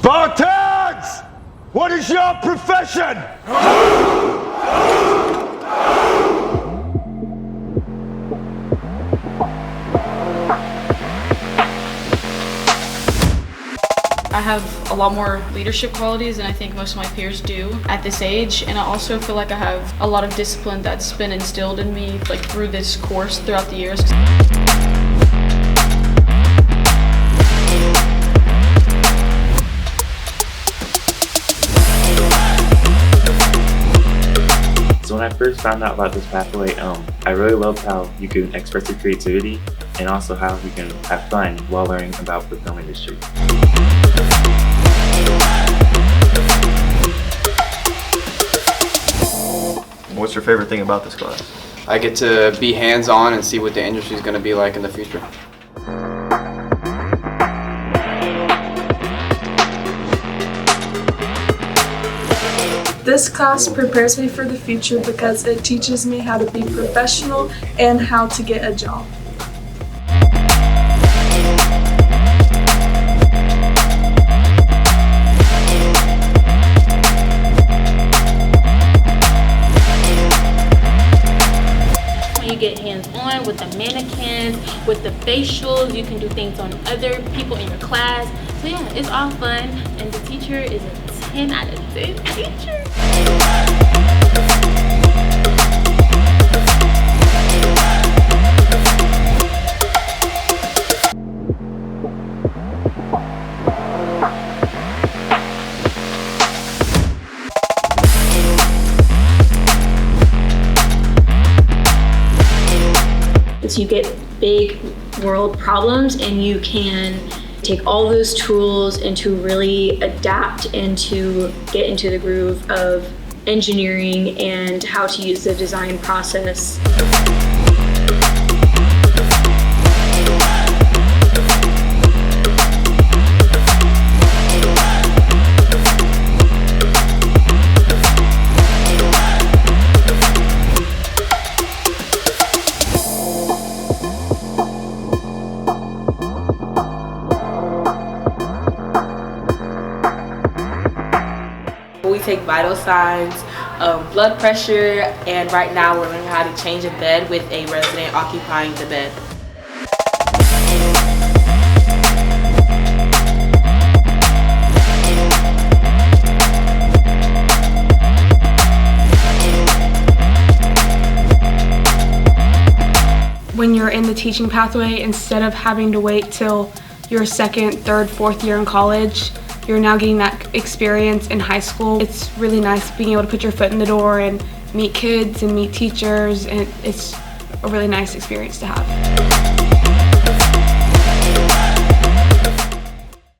Spartans! What is your profession? I have a lot more leadership qualities than I think most of my peers do at this age, and I also feel like I have a lot of discipline that's been instilled in me through this course throughout the years. So when I first found out about this pathway, I really loved how you can express your creativity and also how you can have fun while learning about the film industry. What's your favorite thing about this class? I get to be hands-on and see what the industry is going to be like in the future. This class prepares me for the future because it teaches me how to be professional and how to get a job. You get hands-on with the mannequins, with the facials. You can do things on other people in your class. So yeah, it's all fun, and the teacher is a 10 out of 10 teacher. So you get big world problems and you can take all those tools and to really adapt and to get into the groove of engineering and how to use the design process. We take vital signs, blood pressure, and right now we're learning how to change a bed with a resident occupying the bed. When you're in the teaching pathway, instead of having to wait till your second, third, fourth year in college, you're now getting that experience in high school. It's really nice being able to put your foot in the door and meet kids and meet teachers, and it's a really nice experience to have.